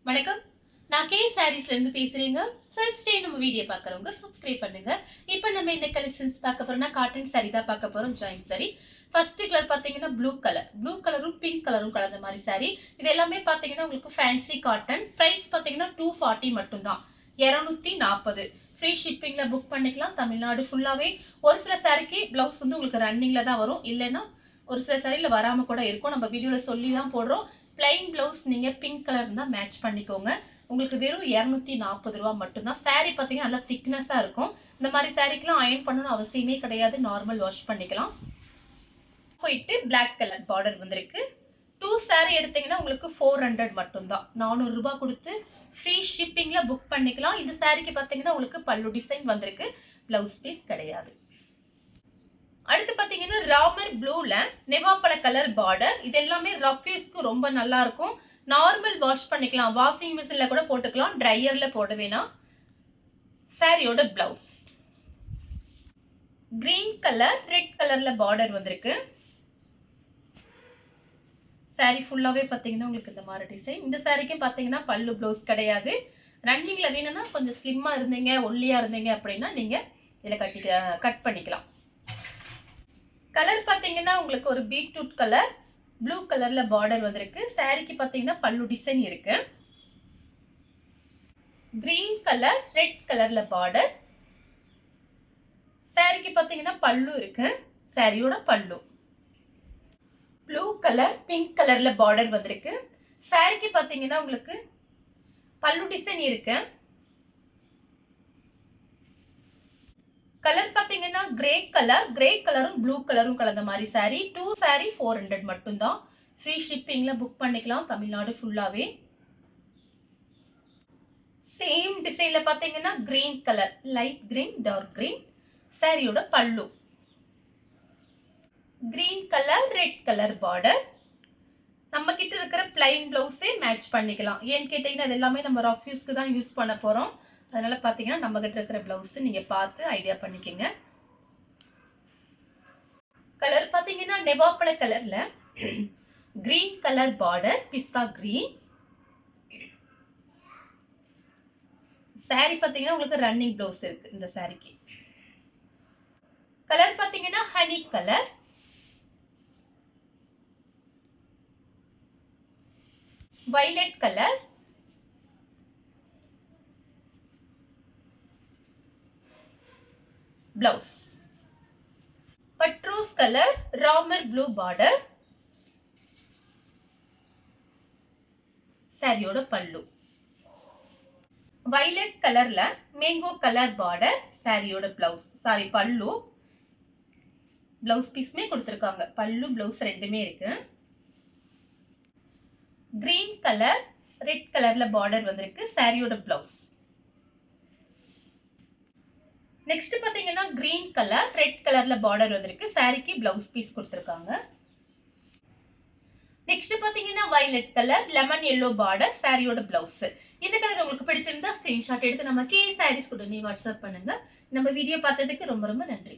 வணக்கம். நான் கே சாரீஸ்ல இருந்து பேசுறேங்க. ஃபர்ஸ்ட் டைம் நம்ம வீடியோ பார்க்குறவங்க சப்ஸ்கிரைப் பண்ணுங்க. இப்போ நம்ம என்ன கலெக்ஷன்ஸ் பார்க்க போறோம்னா காட்டன் சாரி தான் பார்க்க போறோம். Join sorry. ஃபர்ஸ்ட் கலர் பார்த்தீங்கன்னா ப்ளூ கலர். ப்ளூ கலரும் பிங்க் கலரும் கலந்த மாதிரி சாரி. இது எல்லாமே பார்த்தீங்கன்னா உங்களுக்கு ஃபேன்சி காட்டன். பிரைஸ் பார்த்தீங்கன்னா 240 மட்டும் தான். 240. ஃப்ரீ ஷிப்பிங்ல புக் பண்ணிக்கலாம். தமிழ்நாடு ஃபுல்லாவே. ஒரு சில சாரிக்கு பிளவுஸ் வந்து உங்களுக்கு ரன்னிங்ல தான் வரும். இல்லைன்னா ஒரு சில சாரியில வராம கூட இருக்கும். நம்ம வீடியோல சொல்லி தான் போடுறோம். பிளைன் பிளவுஸ் நீங்க பிங்க் கலர் இருந்தா மேட்ச் பண்ணிக்கோங்க. உங்களுக்கு வெறும் 240 ரூபா மட்டும் தான். சாரி பார்த்தீங்கன்னா நல்லா திக்னஸா இருக்கும். இந்த மாதிரி சாரிக்கெல்லாம் அயர்ன் பண்ணணும் அவசியமே கிடையாது. நார்மல் வாஷ் பண்ணிக்கலாம். போயிட்டு பிளாக் கலர் பார்டர் வந்திருக்கு. 2 சாரி எடுத்தீங்கன்னா உங்களுக்கு 400 மட்டும் தான். 400 ரூபாய் கொடுத்து ஃப்ரீ ஷிப்பிங்ல புக் பண்ணிக்கலாம். இந்த சாரிக்கு பார்த்தீங்கன்னா உங்களுக்கு பல்லு டிசைன் வந்திருக்கு. பிளவுஸ் பீஸ் கிடையாது. அடுத்து பாத்தீங்கன்னா ராமர் ப்ளூல நெவாப்பழ கலர் பார்டர். இது எல்லாமே ரஃப் யூஸ்க்கு ரொம்ப நல்லா இருக்கும். நார்மல் வாஷ் பண்ணிக்கலாம். வாஷிங் மிஷின்ல கூட போட்டுக்கலாம். ட்ரையர்ல போட வேணாம். சாரியோட பிளவுஸ் கிரீன் கலர் ரெட் கலர்ல பார்டர் வந்திருக்கு. சாரி ஃபுல்லாவே பாத்தீங்கன்னா உங்களுக்கு இந்த மாதிரி டிசைன். இந்த சாரிக்கும் பாத்தீங்கன்னா பல்லு பிளவுஸ் கிடையாது. ரன்னிங்ல வேணும்னா கொஞ்சம் ஸ்லிம்மா இருந்தீங்க ஒல்லியா இருந்தீங்க அப்படின்னா நீங்க இதில் கட் பண்ணிக்கலாம். கலர் பார்த்தீங்கன்னா உங்களுக்கு ஒரு பீட்ரூட் கலர் ப்ளூ கலர்ல பார்டர் வந்திருக்கு. சாரிக்கு பார்த்தீங்கன்னா பல்லு டிசைன் இருக்கு. கிரீன் கலர் ரெட் கலர்ல பார்டர். சாரிக்கு பார்த்தீங்கன்னா பல்லு இருக்கு. சாரியோட பல்லு ப்ளூ கலர் பிங்க் கலர்ல பார்டர் வந்திருக்கு. சாரிக்கு பார்த்தீங்கன்னா உங்களுக்கு பல்லு டிசைன் இருக்கு. கலர் பாத்தீங்கன்னா கிரே கலரும் ப்ளூ கலரும் கலந்த மாதிரி சாரி. 2 சாரி 400 மட்டும் தான். ஃப்ரீ ஷிப்பிங்ல புக் பண்ணிக்கலாம் தமிழ்நாடு ஃபுல்லாவே. சேம் டிசைன்ல பாத்தீங்கன்னா green colour light green dark green. சாரியோட பல்லு green colour red colour border. நம்ம கிட்ட இருக்கிற பிளைன் பிளவுஸே மேட்ச் பண்ணிக்கலாம். ஏன்னு கேட்டீங்கன்னா இது எல்லாமே நம்ம ரஃப் யூஸ்க்கு தான் யூஸ் பண்ண போறோம். அதனால பாத்தீங்கன்னா நம்ம கிட்ட இருக்கிற பிளவுஸ் நீங்க பார்த்து ஐடியா பண்ணிக்கங்க. கலர் பாத்தீங்கன்னா நெவாப்பழ கலர்ல கிரீன் கலர் பார்டர் பிஸ்தா கிரீன். சாரி பாத்தீங்கன்னா உங்களுக்கு ரன்னிங் பிளவுஸ் இருக்கு இந்த சாரிக்கு. கலர் பாத்தீங்கன்னா honey colour. Violet colour. Blouse பட்ரோஸ் கலர் ராமர் ப்ளூ பார்டர். சாரியோட பல்லு வயலட் கலர்ல மேங்கோ கலர் பார்டர். சாரியோட பிளவுஸ் பல்லு பிளவுஸ் பீஸ்மே கொடுத்திருக்காங்க. பல்லு பிளவுஸ் ரெண்டுமே இருக்கு. கிரீன் கலர் ரெட் கலர்ல பார்டர் வந்திருக்கு. சாரியோட பிளவுஸ் நெக்ஸ்ட் பாத்தீங்கன்னா கிரீன் கலர் ரெட் கலர்ல பார்டர் வந்திருக்கு. சாரிக்கு பிளவுஸ் பீஸ் கொடுத்திருக்காங்க. நெக்ஸ்ட் பாத்தீங்கன்னா violet colour lemon yellow border. சாரியோட பிளவுஸ். இந்த கலர் உங்களுக்கு பிடிச்சிருந்தா ஸ்கிரீன்ஷாட் எடுத்து நம்ம கே சாரீஸ் கூட வாட்ஸ்அப் பண்ணுங்க. நம்ம வீடியோ பார்த்ததுக்கு ரொம்ப ரொம்ப நன்றி.